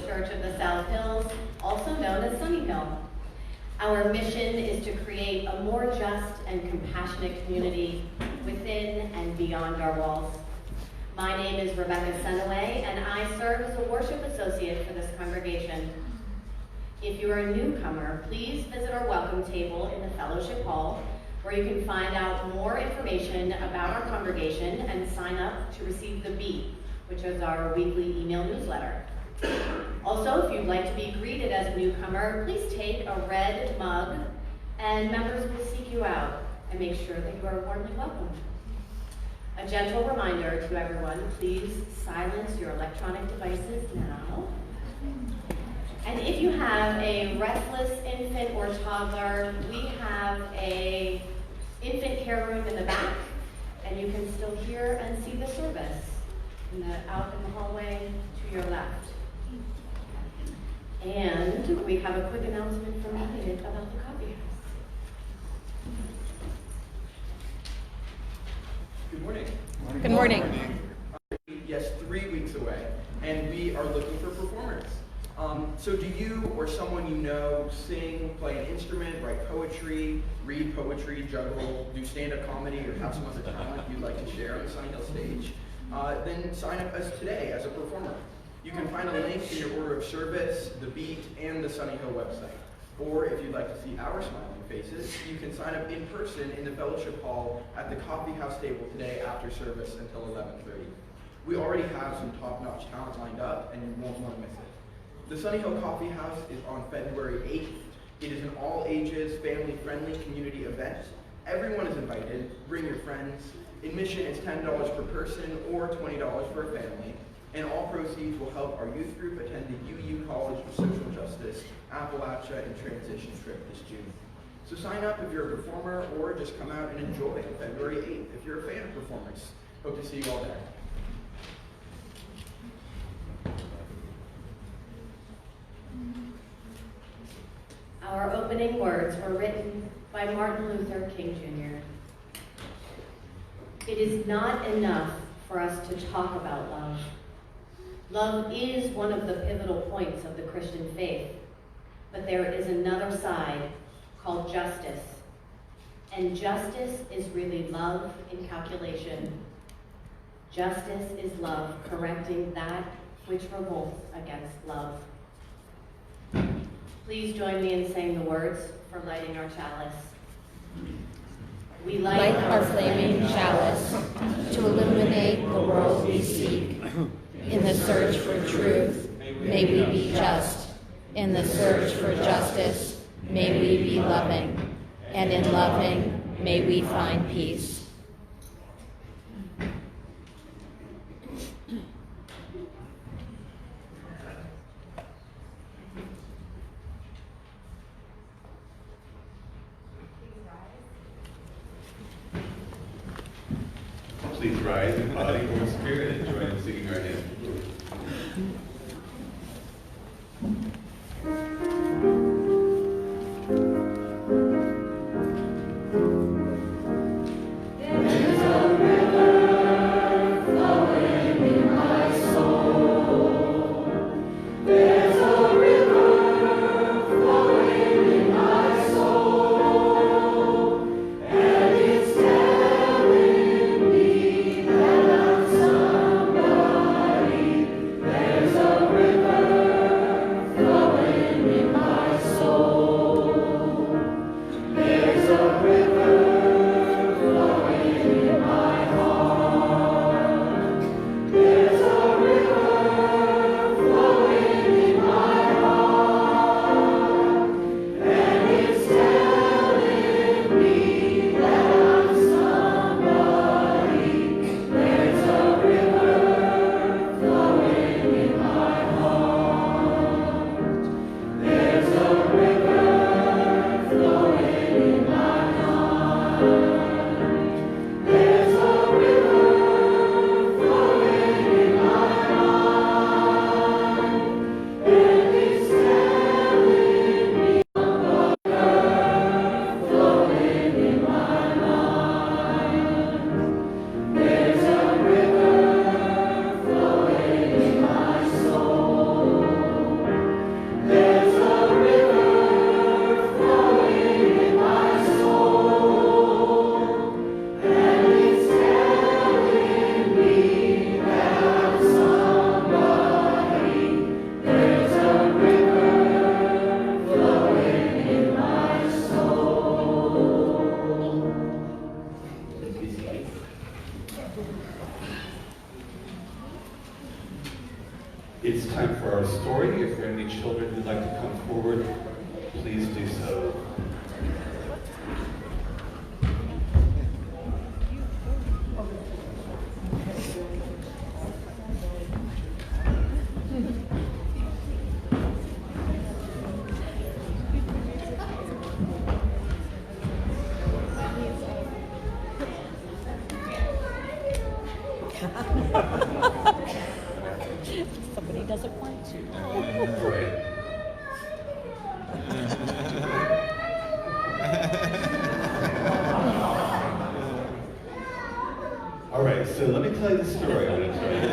First Church of the South Hills, also known as Sunnyhill. Our mission is to create a more just and compassionate community within and beyond our walls. My name is Rebecca Senaway, and I serve as a worship associate for this congregation. If you are a newcomer, please visit our welcome table in the fellowship hall, where you can find out more information about our congregation and sign up to receive the Beat, which is our weekly email newsletter. Also, if you'd like to be greeted as a newcomer, please take a red mug, and members will seek you out and make sure that you are warmly welcomed. A gentle reminder to everyone, please silence your electronic devices now. And if you have a restless infant or toddler, we have a infant care room in the back, and you can still hear and see the service out in the hallway to your left. And we have a quick announcement from Elliot about the coffee house. Good morning. Good morning. Yes, 3 weeks away, and we are looking for performers. So do you or someone you know sing, play an instrument, write poetry, read poetry, juggle, do stand-up comedy, or have some other talent you'd like to share on the Sunnyhill stage? Then sign up as today as a performer. You can find a link in your order of service, the Beat, and the Sunnyhill website. Or if you'd like to see our smiling faces, you can sign up in person in the fellowship hall at the coffee house table today after service until 11:30. We already have some top-notch talent lined up, and you won't want to miss it. The Sunnyhill Coffee House is on February 8th. It is an all-ages, family-friendly community event. Everyone is invited. Bring your friends. Admission is $10 per person or $20 for a family. And all proceeds will help our youth group attend the UU College of Social Justice, Appalachia, and Transition trip this June. So sign up if you're a performer, or just come out and enjoy February 8th if you're a fan of performers. Hope to see you all there. Our opening words were written by Martin Luther King Jr. It is not enough for us to talk about love. Love is one of the pivotal points of the Christian faith, but there is another side called justice. And justice is really love in calculation. Justice is love correcting that which revolts against love. Please join me in saying the words for lighting our chalice. We Light our flaming chalice to illuminate the world we seek. In the search for truth, may we be just. In the search for justice, may we be loving. And in loving, may we find peace. Please rise in body or spirit and join in singing our hymn. Sun like to come forward, please do so. Somebody doesn't want to. Right. All right, so let me tell you the story I'm going to tell you,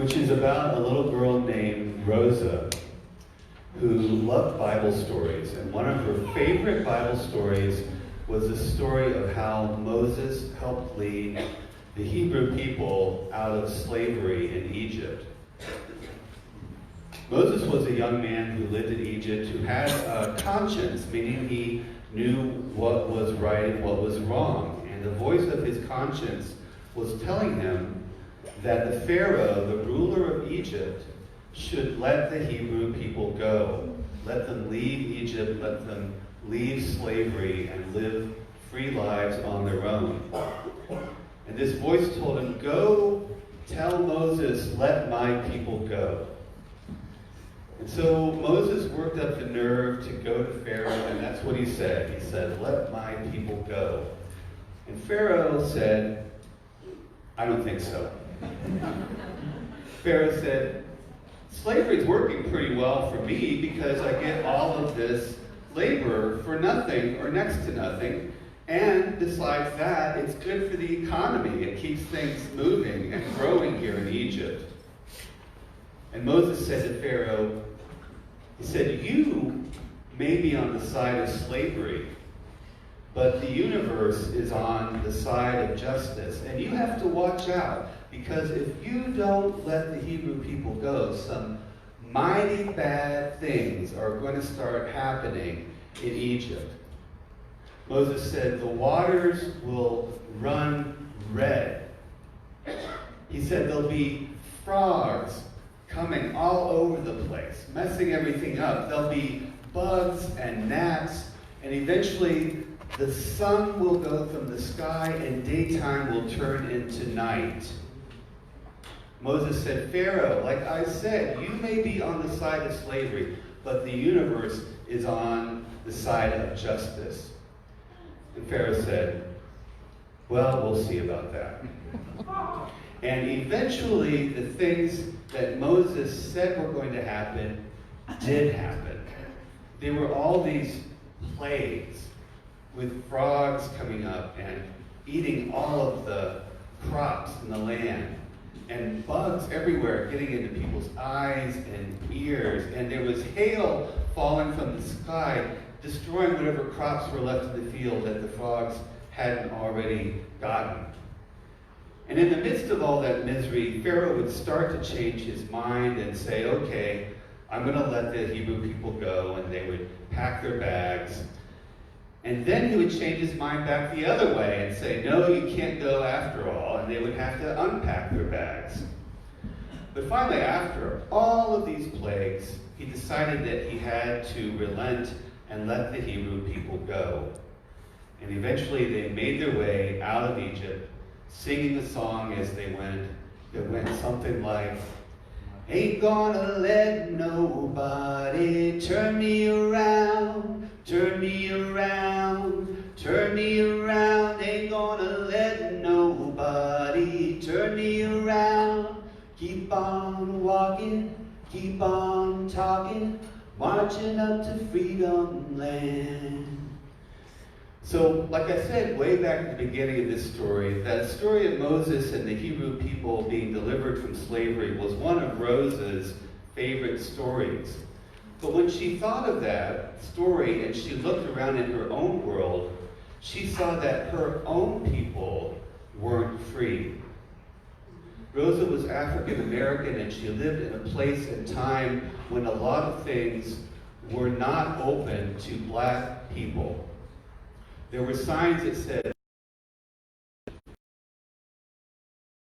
which is about a little girl named Rosa who loved Bible stories. And one of her favorite Bible stories was the story of how Moses helped lead the Hebrew people out of slavery in Egypt. Moses was a young man who lived in Egypt who had a conscience, meaning he knew what was right and what was wrong. And the voice of his conscience was telling him that the Pharaoh, the ruler of Egypt, should let the Hebrew people go. Let them leave Egypt, let them leave slavery and live free lives on their own. And this voice told him, go tell Moses, let my people go. And so Moses worked up the nerve to go to Pharaoh, and that's what he said. He said, let my people go. And Pharaoh said, I don't think so. Pharaoh said, slavery is working pretty well for me because I get all of this labor for nothing or next to nothing. And besides that, it's good for the economy. It keeps things moving and growing here in Egypt. And Moses said to Pharaoh, he said, you may be on the side of slavery, but the universe is on the side of justice. And you have to watch out, because if you don't let the Hebrew people go, some mighty bad things are going to start happening in Egypt. Moses said, the waters will run red. He said, there'll be frogs coming all over the place, messing everything up. There'll be bugs and gnats, and eventually the sun will go from the sky and daytime will turn into night. Moses said, Pharaoh, like I said, you may be on the side of slavery, but the universe is on the side of justice. And Pharaoh said, well, we'll see about that. And eventually, the things that Moses said were going to happen did happen. There were all these plagues with frogs coming up and eating all of the crops in the land, and bugs everywhere getting into people's eyes and ears, and there was hail falling from the sky, destroying whatever crops were left in the field that the frogs hadn't already gotten. And in the midst of all that misery, Pharaoh would start to change his mind and say, okay, I'm going to let the Hebrew people go, and they would pack their bags. And then he would change his mind back the other way and say, no, you can't go after all, and they would have to unpack their bags. But finally, after all of these plagues, he decided that he had to relent and let the Hebrew people go. And eventually they made their way out of Egypt, singing the song as they went. It went something like, ain't gonna let nobody turn me around, turn me around, turn me around. Ain't gonna let nobody turn me around. Keep on walking, keep on talking, marching up to freedom land. So, like I said, way back at the beginning of this story, that story of Moses and the Hebrew people being delivered from slavery was one of Rosa's favorite stories. But when she thought of that story and she looked around in her own world, she saw that her own people weren't free. Rosa was African American, and she lived in a place and time when a lot of things were not open to black people. There were signs that said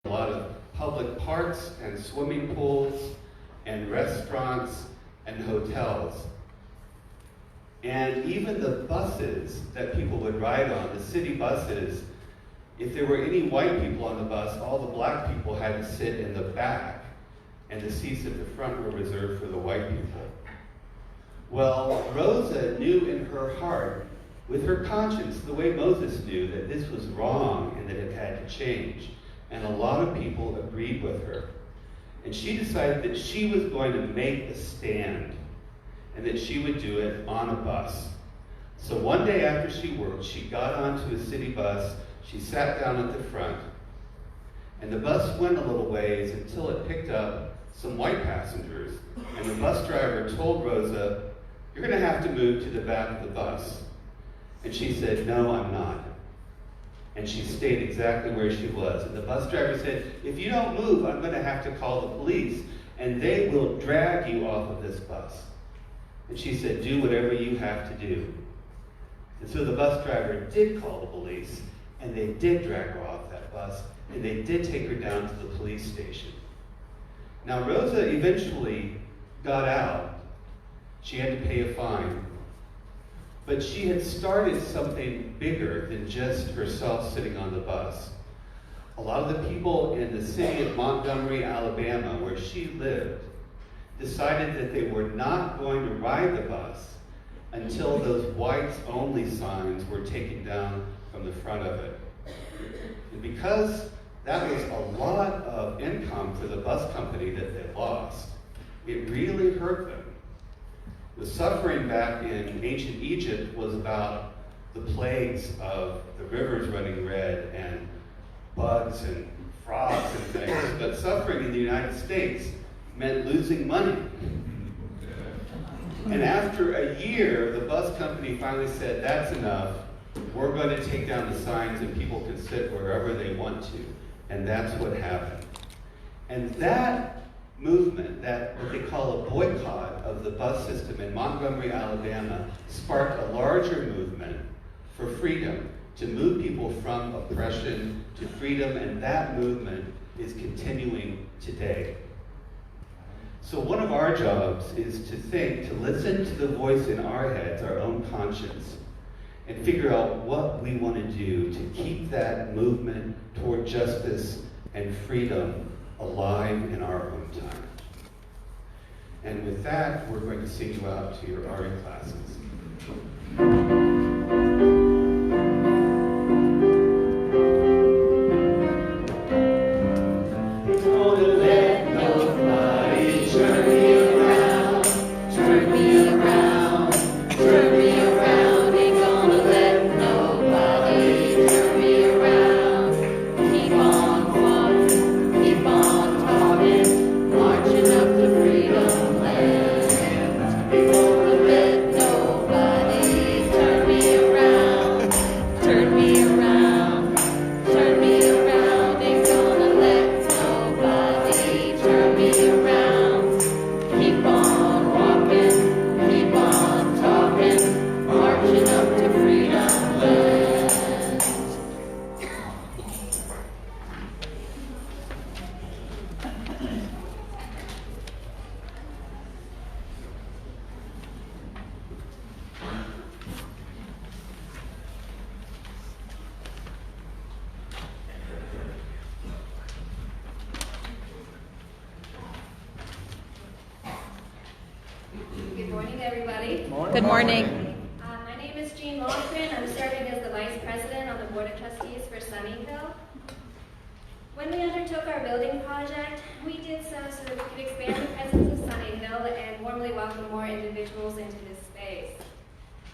a lot of public parks and swimming pools and restaurants and hotels. And even the buses that people would ride on, the city buses, if there were any white people on the bus, all the black people had to sit in the back, and the seats at the front were reserved for the white people. Well, Rosa knew in her heart, with her conscience, the way Moses knew, that this was wrong and that it had to change. And a lot of people agreed with her. And she decided that she was going to make a stand and that she would do it on a bus. So one day after she worked, she got onto a city bus, she sat down at the front, and the bus went a little ways until it picked up some white passengers. And the bus driver told Rosa, "You're going to have to move to the back of the bus." And she said, "No, I'm not." And she stayed exactly where she was. And the bus driver said, "If you don't move, I'm going to have to call the police, and they will drag you off of this bus." And she said, "Do whatever you have to do." And so the bus driver did call the police, and they did drag her off that bus, and they did take her down to the police station. Now, Rosa eventually got out. She had to pay a fine. But she had started something bigger than just herself sitting on the bus. A lot of the people in the city of Montgomery, Alabama, where she lived, decided that they were not going to ride the bus until those whites-only signs were taken down from the front of it. And because that was a lot of income for the bus company that they lost, it really hurt them. The suffering back in ancient Egypt was about the plagues of the rivers running red and bugs and frogs and things. But suffering in the United States meant losing money. And after a year, the bus company finally said, "That's enough. We're going to take down the signs and people can sit wherever they want to." And that's what happened. And that movement, that what they call a boycott of the bus system in Montgomery, Alabama, sparked a larger movement for freedom, to move people from oppression to freedom, and that movement is continuing today. So one of our jobs is to think, to listen to the voice in our heads, our own conscience, and figure out what we want to do to keep that movement toward justice and freedom alive in our own time. And with that, we're going to sing you out to your ARI classes. Good morning. My name is Jean Longren. I'm serving as the Vice President on the Board of Trustees for Sunnyhill. When we undertook our building project, we did so that we could expand the presence of Sunnyhill and warmly welcome more individuals into this space.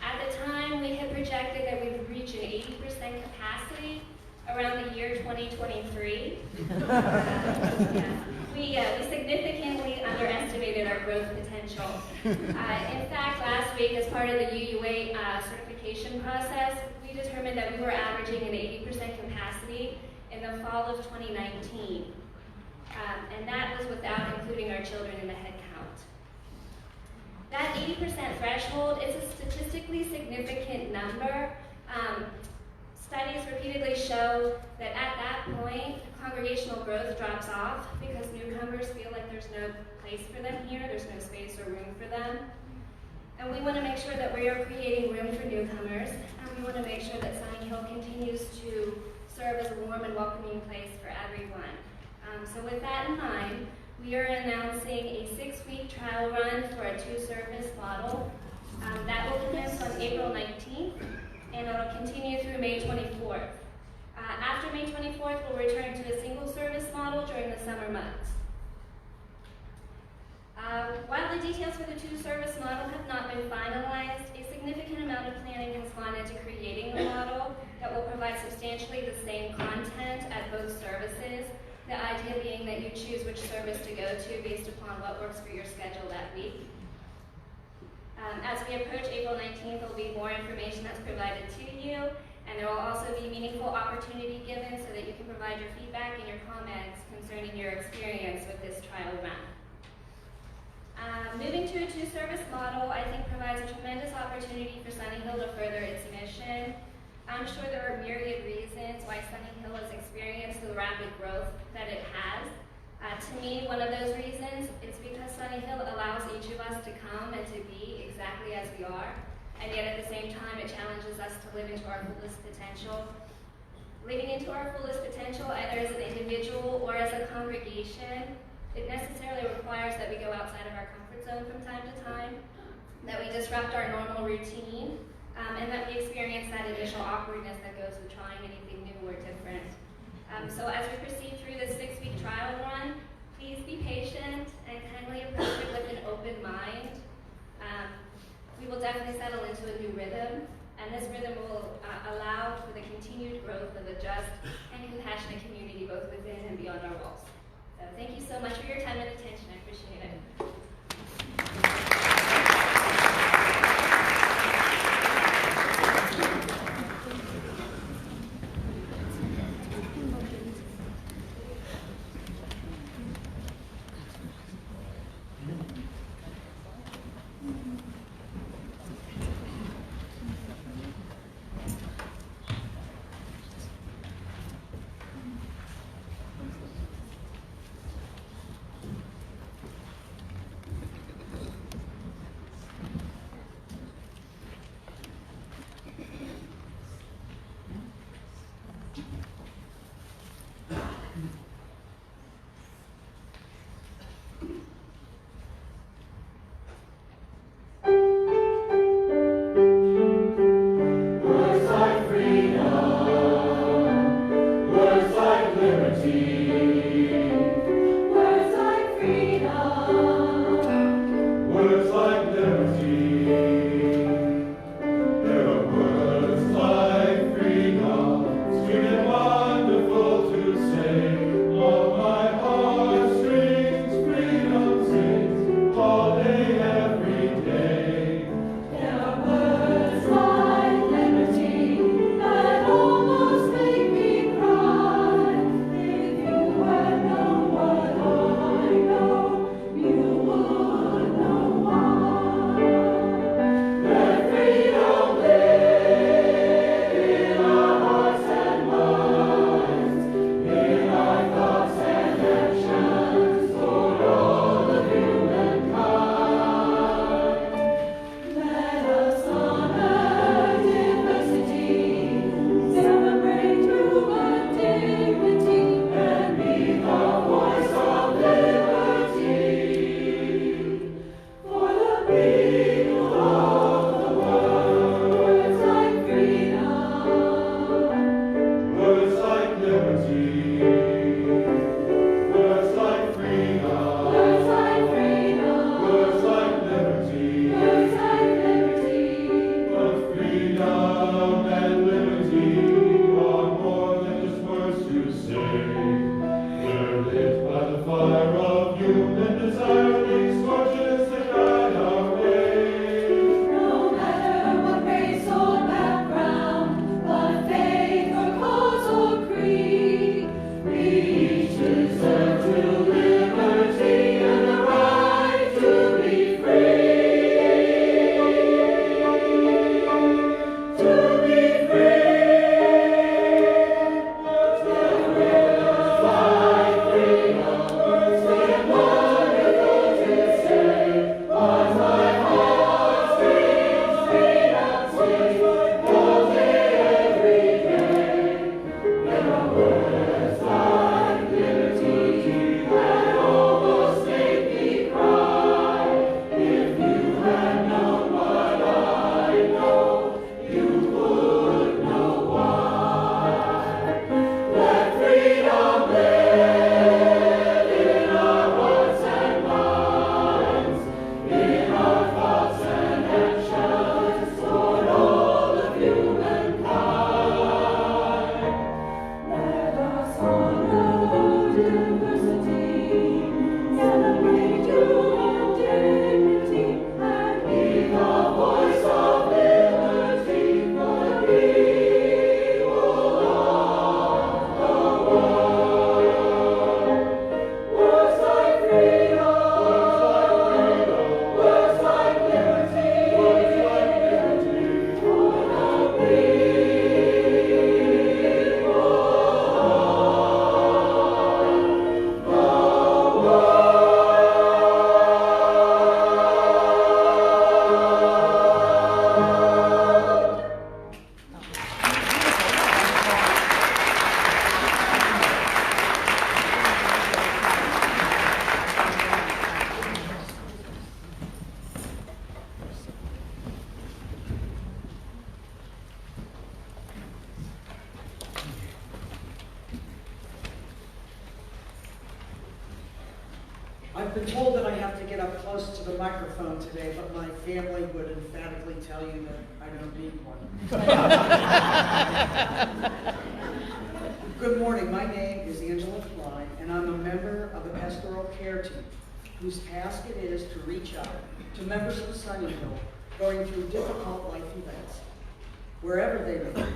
At the time, we had projected that we would reach an 80% capacity around the year 2023. We significantly underestimated our growth potential. In fact, last week, as part of the UUA certification process, we determined that we were averaging an 80% capacity in the fall of 2019. And that was without including our children in the head count. That 80% threshold is a statistically significant number. Studies repeatedly show that at that point, congregational growth drops off because newcomers feel like there's no place for them here, there's no space or room for them. And we want to make sure that we are creating room for newcomers, and we want to make sure that Sunnyhill continues to serve as a warm and welcoming place for everyone. So with that in mind, we are announcing a 6-week trial run for a 2-service model. That will commence on April 19th, and it'll continue through May 24th. After May 24th, we'll return to a single-service model during the summer months. While the details for the 2-service model have not been finalized, a significant amount of planning has gone into creating a model that will provide substantially the same content at both services, the idea being that you choose which service to go to based upon what works for your schedule that week. As we approach April 19th, there will be more information that's provided to you, and there will also be meaningful opportunity given so that you can provide your feedback and your comments concerning your experience with this trial run. Moving to a 2-service model, I think, provides a tremendous opportunity for Sunnyhill to further its mission. I'm sure there are myriad reasons why Sunnyhill has experienced the rapid growth that it has. To me, one of those reasons is because Sunnyhill allows each of us to come and to be exactly as we are, and yet at the same time it challenges us to live into our fullest potential. Living into our fullest potential, either as an individual or as a congregation, it necessarily requires that we go outside of our comfort zone from time to time, that we disrupt our normal routine, and that we experience that initial awkwardness that goes with trying anything new or different. So as we proceed through this 6-week trial run, please be patient and kindly approach it with an open mind. We will definitely settle into a new rhythm, and this rhythm will allow for the continued growth of a just and compassionate community both within and beyond our walls. So thank you so much for your time and attention. I appreciate it. I've been told that I have to get up close to the microphone today, but my family would emphatically tell you that I don't need one. Good morning, my name is Angela Klein, and I'm a member of the Pastoral Care Team, whose task it is to reach out to members of Sunnyhill going through difficult life events, wherever they may be,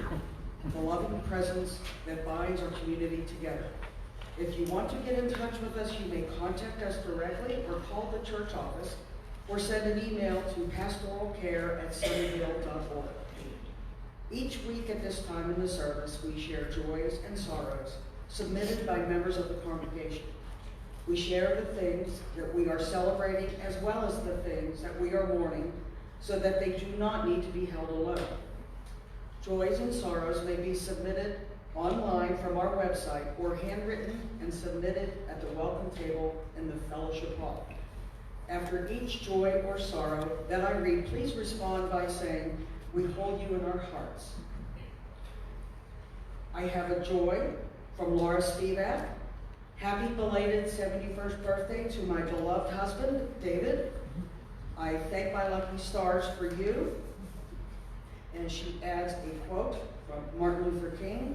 the loving presence that binds our community together. If you want to get in touch with us, you may contact us directly or call the church office or send an email to pastoralcare@sunnyhill.org. Each week at this time in the service, we share joys and sorrows submitted by members of the congregation. We share the things that we are celebrating as well as the things that we are mourning so that they do not need to be held alone. Joys and sorrows may be submitted online from our website or handwritten and submitted at the welcome table in the fellowship hall. After each joy or sorrow that I read, please respond by saying, "We hold you in our hearts." I have a joy from Laura Spivak. Happy belated 71st birthday to my beloved husband, David. I thank my lucky stars for you. And she adds a quote from Martin Luther King.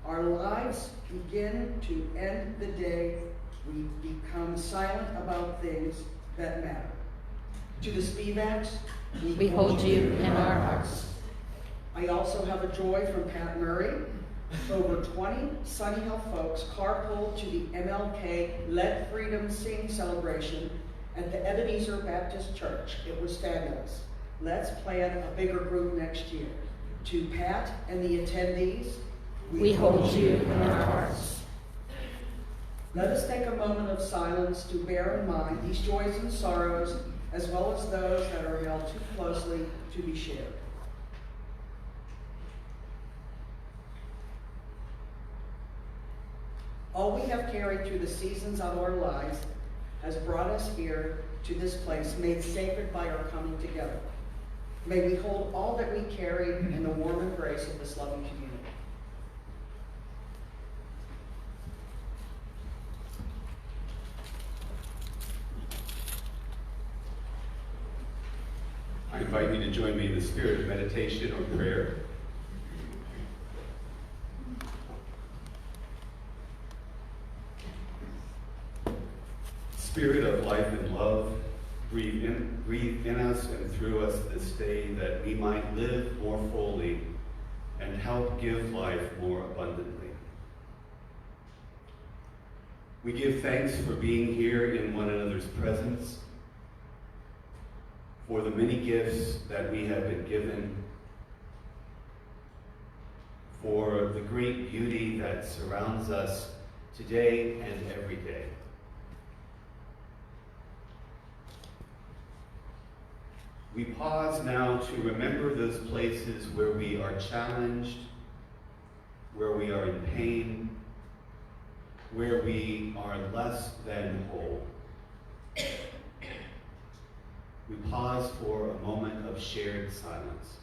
Our lives begin to end the day we become silent about things that matter. To the Spivaks, We hold you in our hearts. I also have a joy from Pat Murray. Over 20 Sunnyhill folks carpooled to the MLK Let Freedom Sing celebration at the Ebenezer Baptist Church. It was fabulous. Let's plan a bigger group next year. To Pat and the attendees, We hold you in our hearts. let us take a moment of silence to bear in mind these joys and sorrows, as well as those that are held too closely to be shared. All we have carried through the seasons of our lives has brought us here to this place, made sacred by our coming together. May we hold all that we carry in the warm embrace of this loving community. I invite you to join me in the spirit of meditation or prayer. Spirit of life and love, breathe in us and through us this day that we might live more fully and help give life more abundantly. We give thanks for being here in one another's presence, for the many gifts that we have been given, for the great beauty that surrounds us today and every day. We pause now to remember those places where we are challenged, where we are in pain, where we are less than whole. We pause for a moment of shared silence.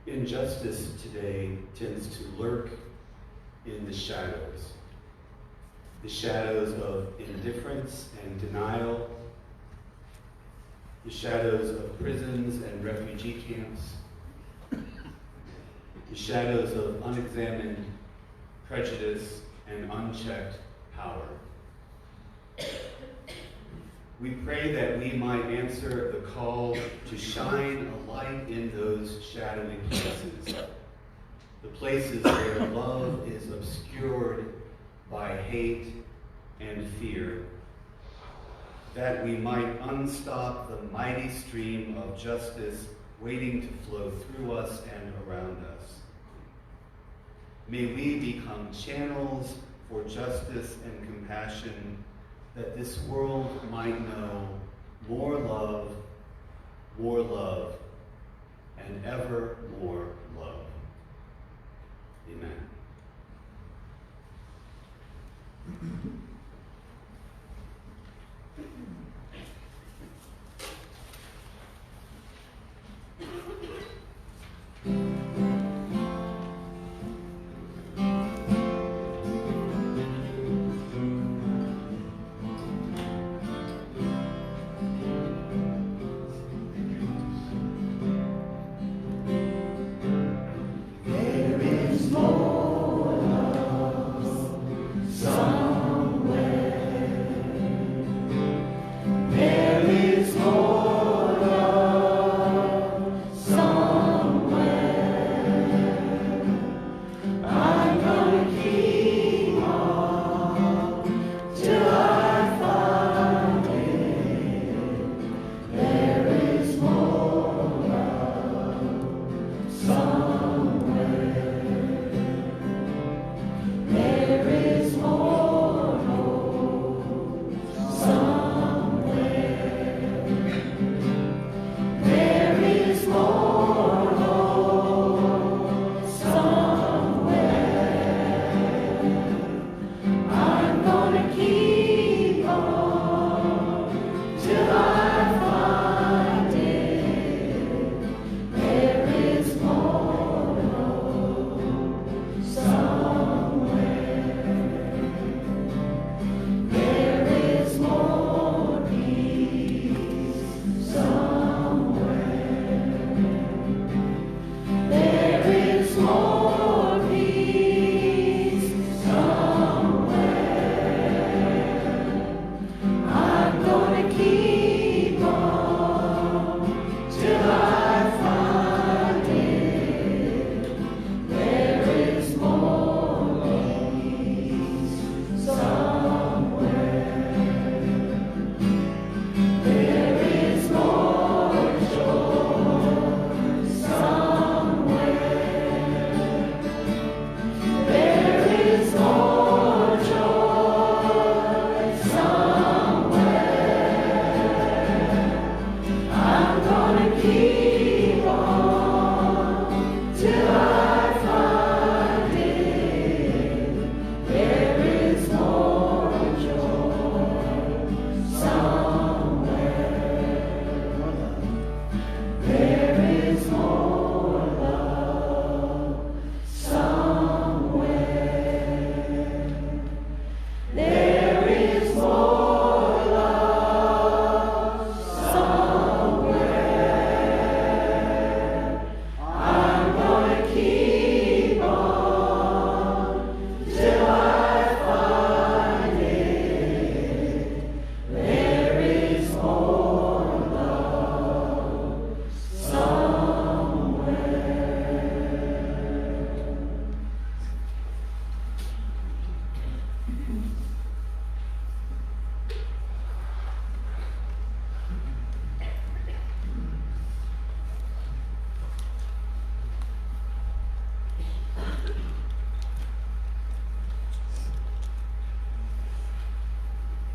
Injustice today tends to lurk in the shadows of indifference and denial, the shadows of prisons and refugee camps, the shadows of unexamined prejudice and unchecked power. We pray that we might answer the call to shine a light in those shadowy places, the places where love is obscured by hate and fear, that we might unstop the mighty stream of justice waiting to flow through us and around us. May we become channels for justice and compassion, that this world might know more love, and ever more love. Amen.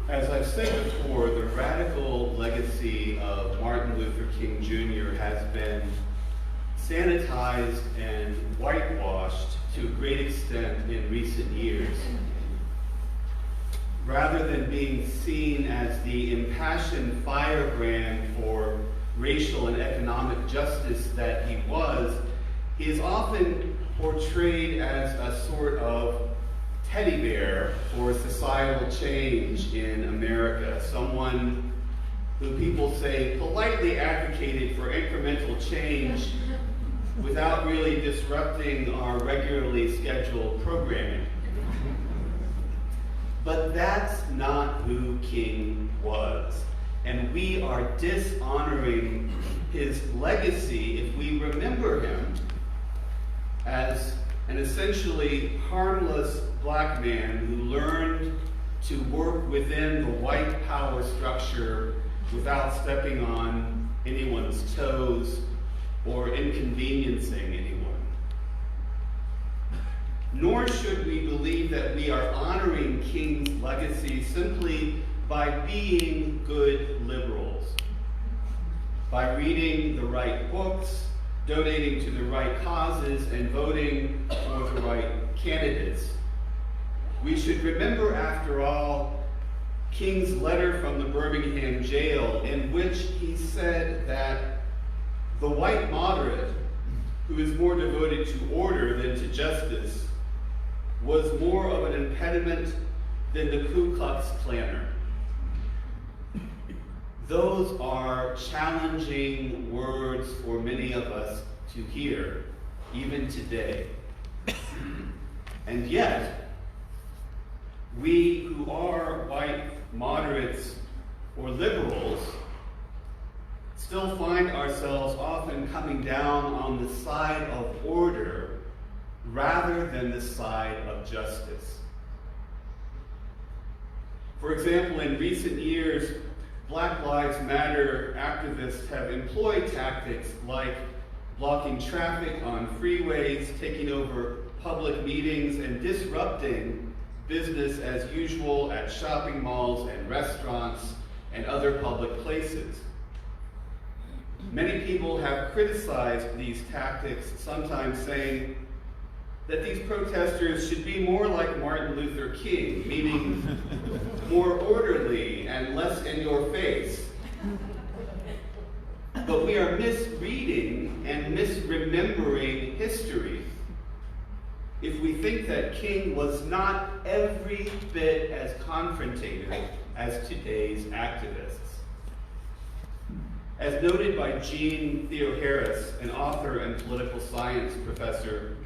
As I've said before, the radical legacy of Martin Luther King Jr. has been sanitized and whitewashed to a great extent in recent years. Rather than being seen as the impassioned firebrand for racial and economic justice that he is often portrayed as a sort of teddy bear for societal change in America, someone who people say politely advocated for incremental change without really disrupting our regularly scheduled programming. But that's not who King was. and we are dishonoring his legacy if we remember him as an essentially harmless black man who learned to work within the white power structure without stepping on anyone's toes or inconveniencing anyone. Nor should we believe that we are honoring King's legacy simply by being good liberals, by reading the right books, donating to the right causes, and voting for the right candidates. We should remember, after all, King's letter from the Birmingham jail, in which he said that the white moderate, who is more devoted to order than to justice, was more of an impediment than the Ku Klux Klaner. Those are challenging words for many of us to hear, even today. And yet, we who are white moderates or liberals still find ourselves often coming down on the side of order rather than the side of justice. For example, in recent years, Black Lives Matter activists have employed tactics like blocking traffic on freeways, taking over public meetings, and disrupting business as usual at shopping malls and restaurants and other public places. Many people have criticized these tactics, sometimes saying that these protesters should be more like Martin Luther King, meaning more orderly and less in your face. But we are misreading and misremembering history if we think that King was not every bit as confrontative as today's activists. As noted by Jean Theoharis, an author and political science professor,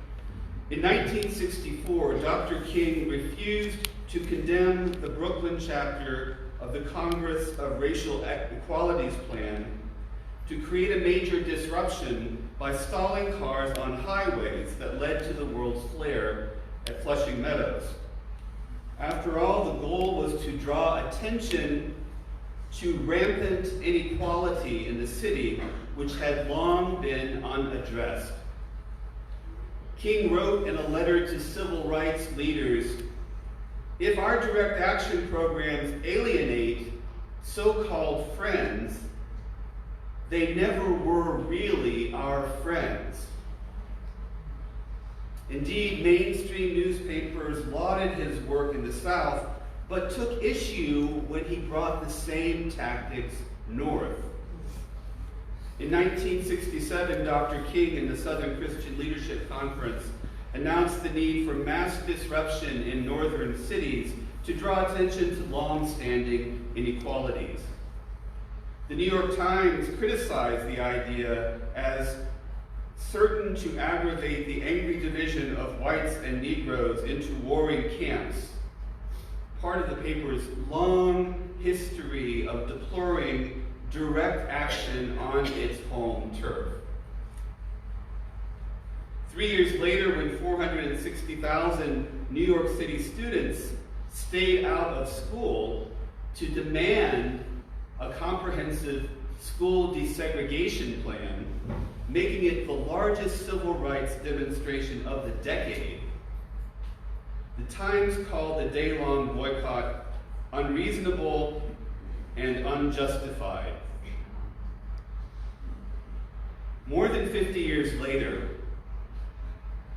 in 1964, Dr. King refused to condemn the Brooklyn chapter of the Congress of Racial Equality's plan to create a major disruption by stalling cars on highways that led to the World's Fair at Flushing Meadows. After all, the goal was to draw attention to rampant inequality in the city, which had long been unaddressed. King wrote in a letter to civil rights leaders, "If our direct action programs alienate so-called friends, they never were really our friends." Indeed, mainstream newspapers lauded his work in the South, but took issue when he brought the same tactics north. In 1967, Dr. King in the Southern Christian Leadership Conference announced the need for mass disruption in northern cities to draw attention to long-standing inequalities. The New York Times criticized the idea as certain to aggravate the angry division of whites and Negroes into warring camps, part of the paper's long history of deploring direct action on its home turf. 3 years later, when 460,000 New York City students stayed out of school to demand a comprehensive school desegregation plan, making it the largest civil rights demonstration of the decade, the Times called the day-long boycott unreasonable and unjustified. More than 50 years later,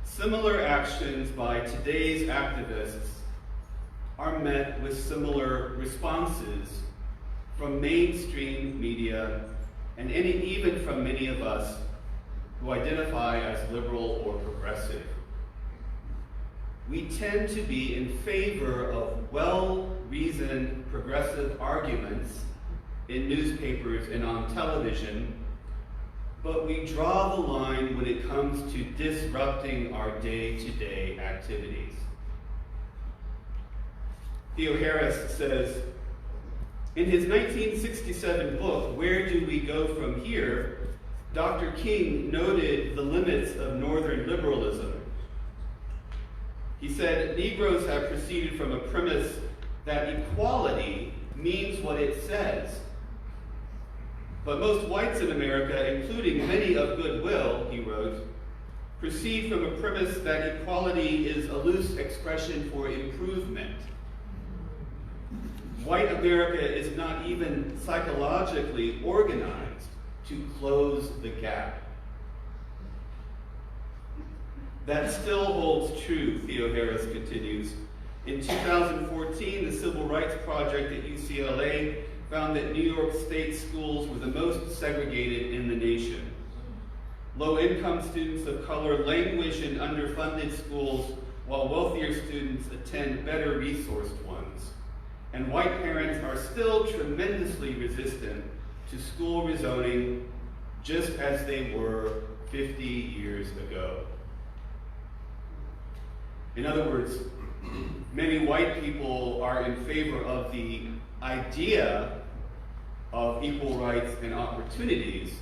similar actions by today's activists are met with similar responses from mainstream media and even from many of us who identify as liberal or progressive. We tend to be in favor of well-reasoned progressive arguments in newspapers and on television, but we draw the line when it comes to disrupting our day-to-day activities. Theoharis says, In his 1967 book, Where Do We Go From Here?, Dr. King noted the limits of Northern liberalism. He said, Negroes have proceeded from a premise that equality means what it says. But most whites in America, including many of goodwill, he wrote, proceed from a premise that equality is a loose expression for improvement. White America is not even psychologically organized to close the gap. That still holds true, Theo Harris continues. In 2014, the Civil Rights Project at UCLA found that New York State schools were the most segregated in the nation. Low-income students of color languish in underfunded schools, while wealthier students attend better resourced ones. And white parents are still tremendously resistant to school rezoning, just as they were 50 years ago. In other words, many white people are in favor of the idea of equal rights and opportunities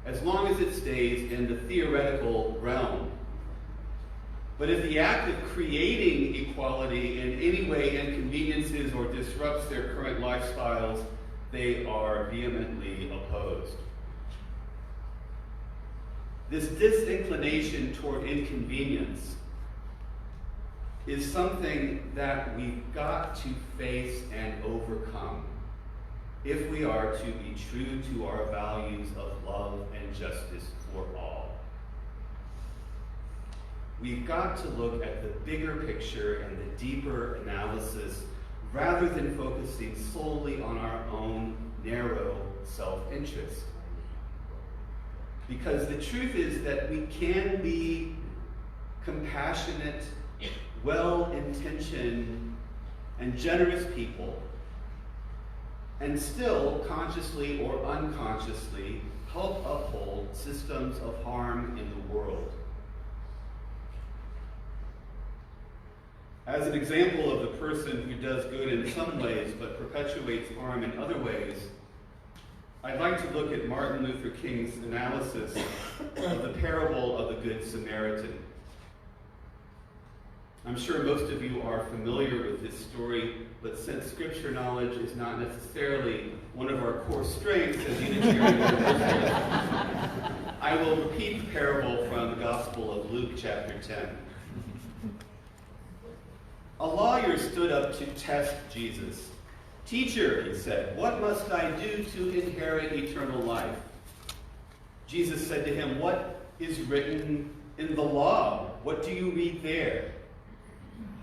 as long as it stays in the theoretical realm. But if the act of creating equality in any way inconveniences or disrupts their current lifestyles, they are vehemently opposed. This disinclination toward inconvenience is something that we've got to face and overcome if we are to be true to our values of love and justice for all. We've got to look at the bigger picture and the deeper analysis rather than focusing solely on our own narrow self-interest. Because the truth is that we can be compassionate, well-intentioned, and generous people and still, consciously or unconsciously, help uphold systems of harm in the world. As an example of the person who does good in some ways but perpetuates harm in other ways, I'd like to look at Martin Luther King's analysis of the parable of the Good Samaritan. I'm sure most of you are familiar with this story, but since scripture knowledge is not necessarily one of our core strengths as Unitarian Christians, I will repeat the parable from the Gospel of Luke chapter 10. A lawyer stood up to test Jesus. "Teacher," he said, "what must I do to inherit eternal life?" Jesus said to him, "What is written in the law? What do you read there?"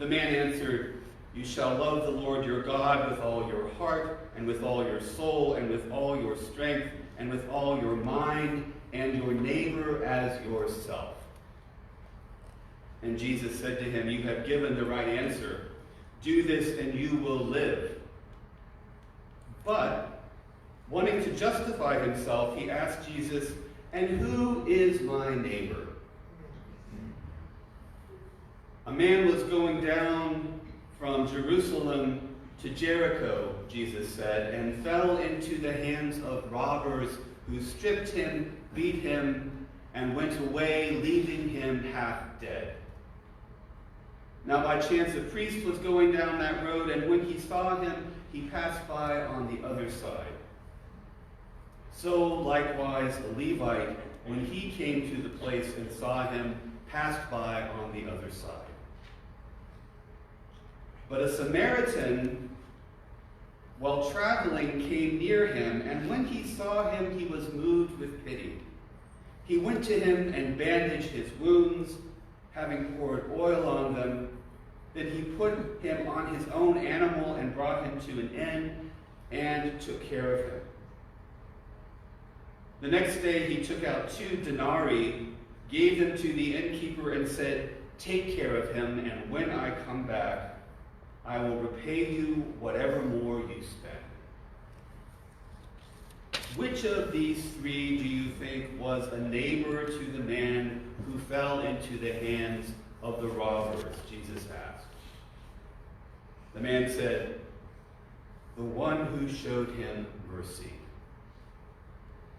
The man answered, "You shall love the Lord your God with all your heart, and with all your soul, and with all your strength, and with all your mind, and your neighbor as yourself." And Jesus said to him, "You have given the right answer. Do this and you will live." But, wanting to justify himself, he asked Jesus, "And who is my neighbor?" "A man was going down from Jerusalem to Jericho," Jesus said, "and fell into the hands of robbers who stripped him, beat him, and went away, leaving him half dead. Now by chance a priest was going down that road, and when he saw him, he passed by on the other side. So likewise a Levite, when he came to the place and saw him, passed by on the other side. But a Samaritan, while traveling, came near him, and when he saw him, he was moved with pity. He went to him and bandaged his wounds, having poured oil on them. Then he put him on his own animal and brought him to an inn and took care of him. The next day he took out 2 denarii, gave them to the innkeeper, and said, "Take care of him, and when I come back, I will repay you whatever more you spend." Which of these 3 do you think was a neighbor to the man who fell into the hands of the robbers? Jesus asked. The man said, the one who showed him mercy.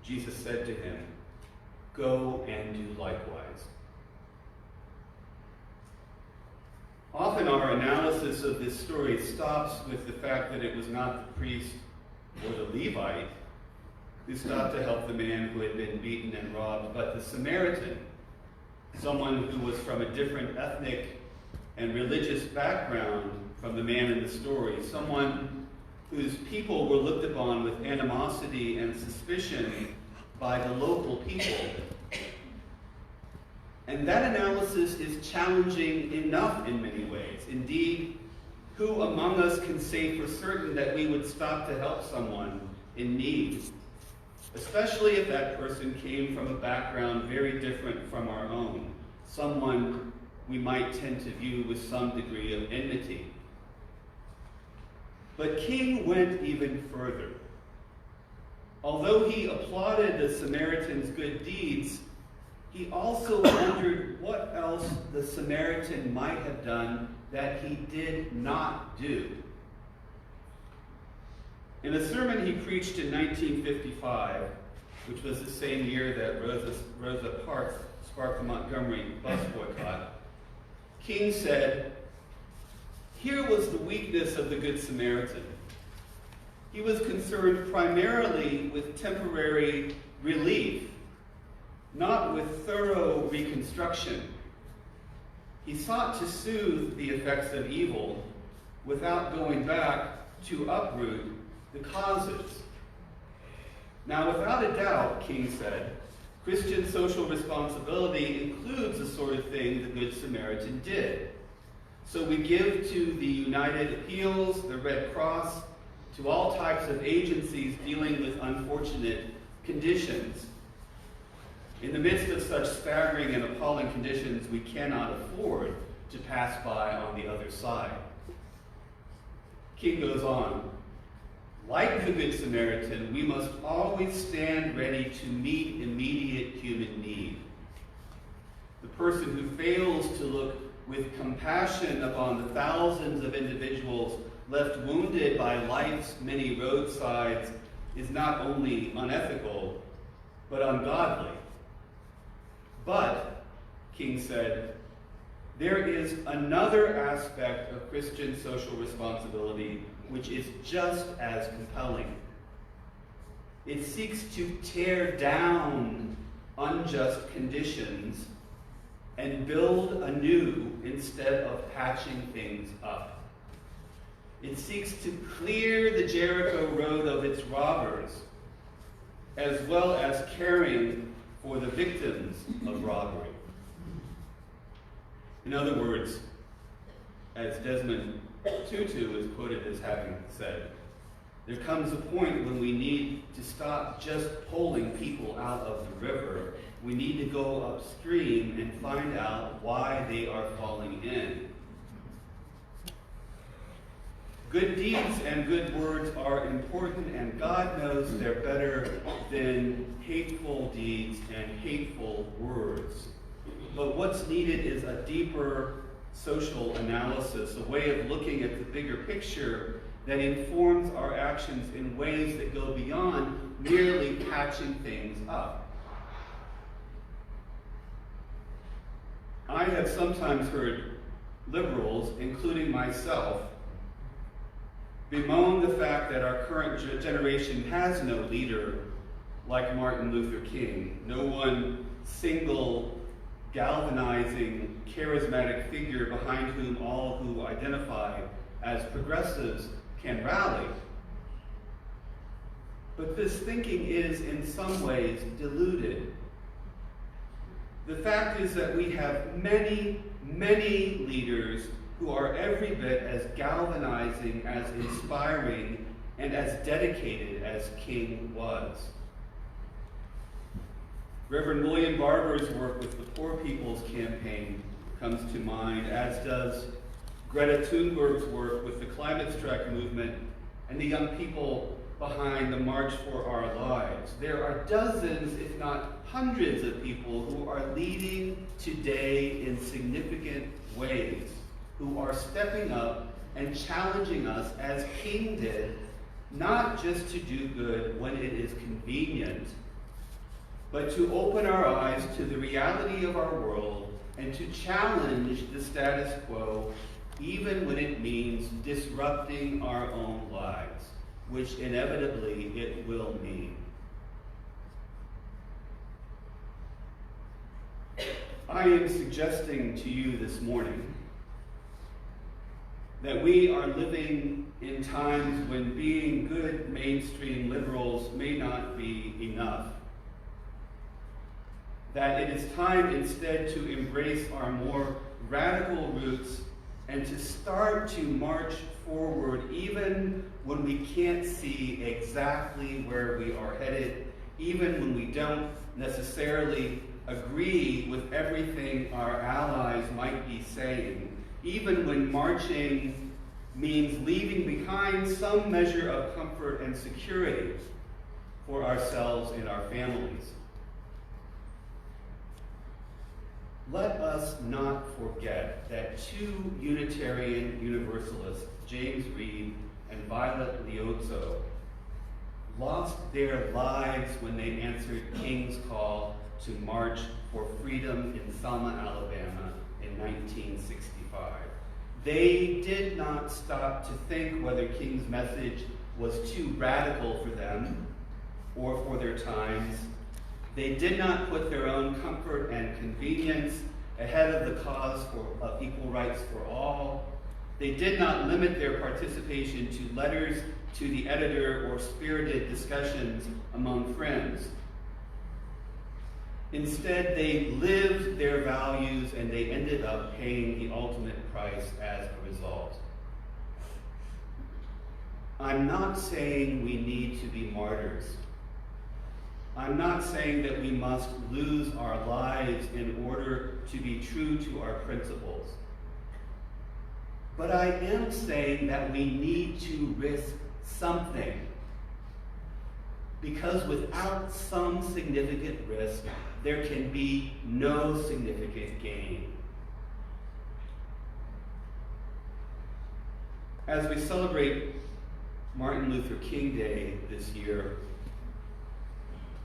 Jesus said to him, "Go and do likewise." Often our analysis of this story stops with the fact that it was not the priest or the Levite who stopped to help the man who had been beaten and robbed, but the Samaritan, someone who was from a different ethnic and religious background from the man in the story, someone whose people were looked upon with animosity and suspicion by the local people. And that analysis is challenging enough in many ways. Indeed, who among us can say for certain that we would stop to help someone in need, especially if that person came from a background very different from our own, someone we might tend to view with some degree of enmity. But King went even further. Although he applauded the Samaritan's good deeds, he also wondered what else the Samaritan might have done that he did not do. In a sermon he preached in 1955, which was the same year that Rosa Parks sparked the Montgomery bus boycott, King said, "Here was the weakness of the Good Samaritan. He was concerned primarily with temporary relief, not with thorough reconstruction. He sought to soothe the effects of evil without going back to uproot the causes." Now, without a doubt, King said, Christian social responsibility includes the sort of thing the Good Samaritan did. So we give to the United Appeals, the Red Cross, to all types of agencies dealing with unfortunate conditions. In the midst of such staggering and appalling conditions, we cannot afford to pass by on the other side. King goes on, "Like the Good Samaritan, we must always stand ready to meet immediate human need. The person who fails to look with compassion upon the thousands of individuals left wounded by life's many roadsides is not only unethical, but ungodly. But," King said, "there is another aspect of Christian social responsibility which is just as compelling. It seeks to tear down unjust conditions and build anew instead of patching things up. It seeks to clear the Jericho road of its robbers, as well as caring for the victims of robbery." In other words, as Desmond Tutu is quoted as having said, there comes a point when we need to stop just pulling people out of the river. We need to go upstream and find out why they are falling in. Good deeds and good words are important, and God knows they're better than hateful deeds and hateful words. But what's needed is a deeper social analysis, a way of looking at the bigger picture that informs our actions in ways that go beyond merely patching things up. I have sometimes heard liberals, including myself, bemoan the fact that our current generation has no leader like Martin Luther King, no one single, galvanizing, charismatic figure behind whom all who identify as progressives can rally. But this thinking is, in some ways, deluded. The fact is that we have many, many leaders who are every bit as galvanizing, as inspiring, and as dedicated as King was. Reverend William Barber's work with the Poor People's Campaign comes to mind, as does Greta Thunberg's work with the climate strike movement and the young people behind the March for Our Lives. There are dozens, if not hundreds, of people who are leading today in significant ways, who are stepping up and challenging us, as King did, not just to do good when it is convenient, but to open our eyes to the reality of our world and to challenge the status quo, even when it means disrupting our own lives, which inevitably it will mean. I am suggesting to you this morning that we are living in times when being good mainstream liberals may not be enough. That it is time instead to embrace our more radical roots and to start to march forward even when we can't see exactly where we are headed, even when we don't necessarily agree with everything our allies might be saying, even when marching means leaving behind some measure of comfort and security for ourselves and our families. Let us not forget that two Unitarian Universalists, James Reed and Violet Liuzzo, lost their lives when they answered King's call to march for freedom in Selma, Alabama in 1965. They did not stop to think whether King's message was too radical for them or for their times. They did not put their own comfort and convenience ahead of the cause of equal rights for all. They did not limit their participation to letters to the editor or spirited discussions among friends. Instead, they lived their values and they ended up paying the ultimate price as a result. I'm not saying we need to be martyrs. I'm not saying that we must lose our lives in order to be true to our principles. But I am saying that we need to risk something. Because without some significant risk, there can be no significant gain. As we celebrate Martin Luther King Day this year,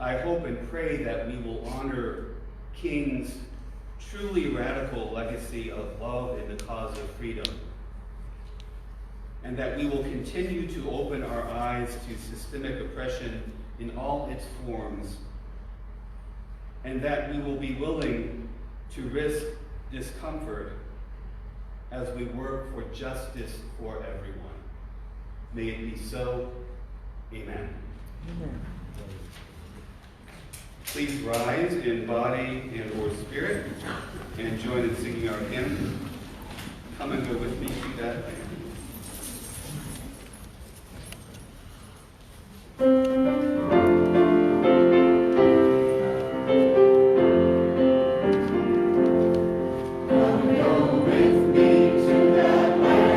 I hope and pray that we will honor King's truly radical legacy of love in the cause of freedom, and that we will continue to open our eyes to systemic oppression in all its forms, and that we will be willing to risk discomfort as we work for justice for everyone. May it be so. Amen. Amen. Please rise in body and or spirit and join in singing our hymn. Come and go with me to that land. Come and go with me to that land.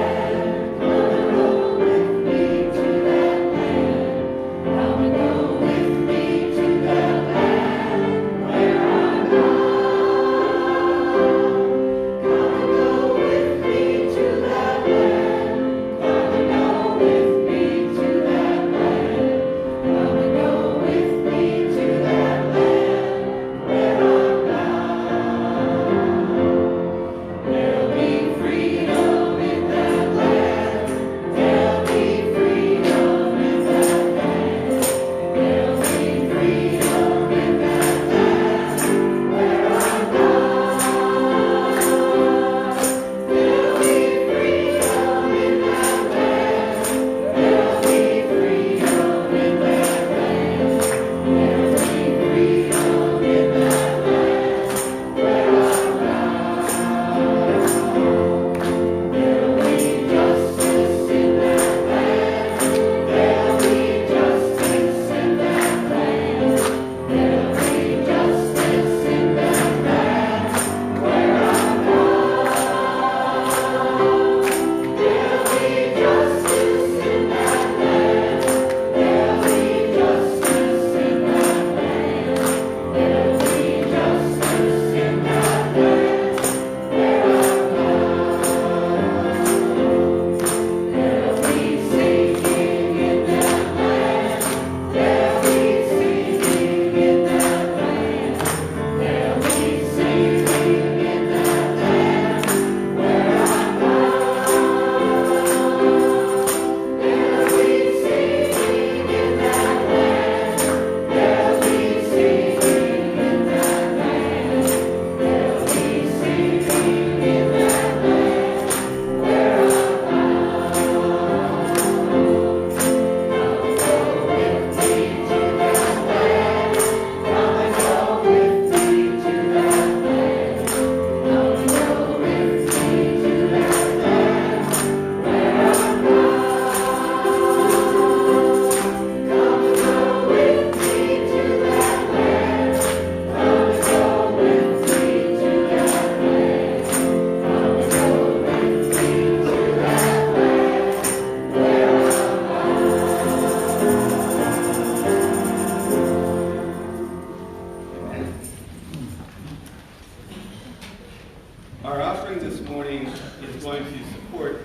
Our offering this morning is going to support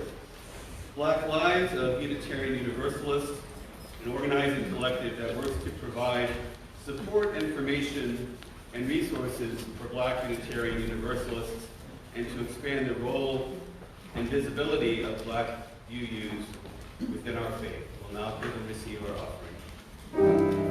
Black Lives of Unitarian Universalists, an organizing collective that works to provide support, information, and resources for Black Unitarian Universalists and to expand the role and visibility of Black UUs within our faith. We'll now give and receive our offering.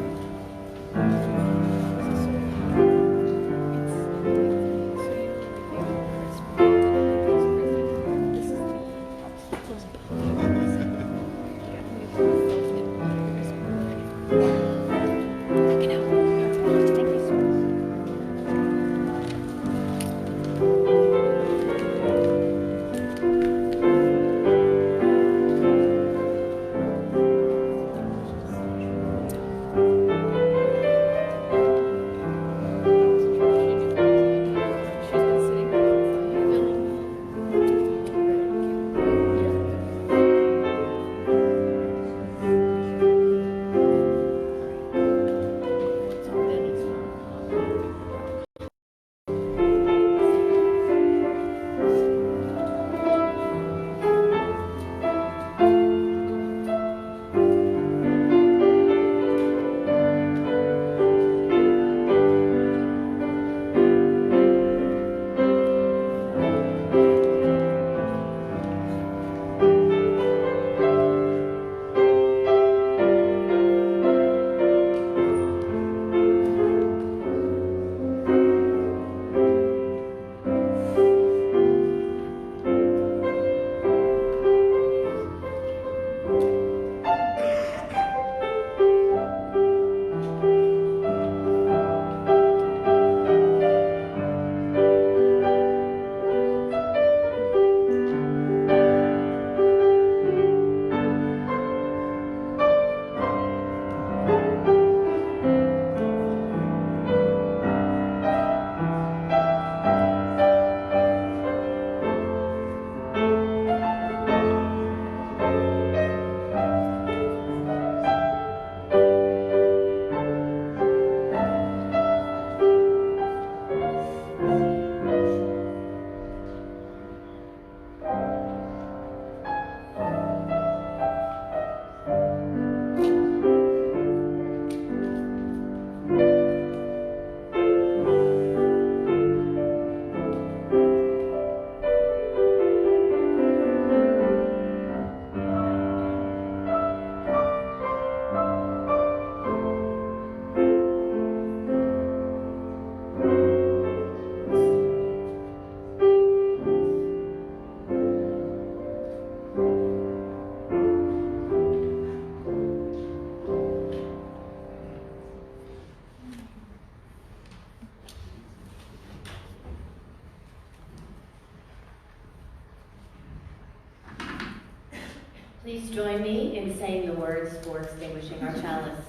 Please join me in saying the words for extinguishing our chalice.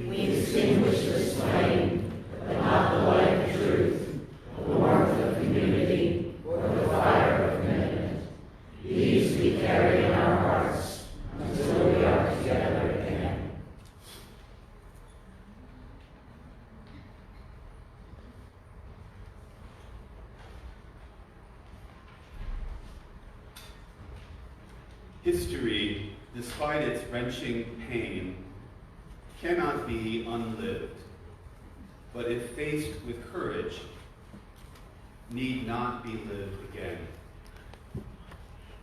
We extinguish this flame, but not the light of truth, the warmth of community, or the fire of commitment. These we carry in our hearts until we are together again. History, despite its wrenching pain, cannot be unlived, but if faced with courage, need not be lived again.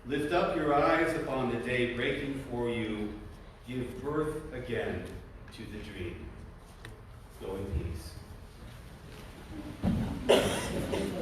Lift up your eyes upon the day breaking for you, give birth again to the dream. Go in peace.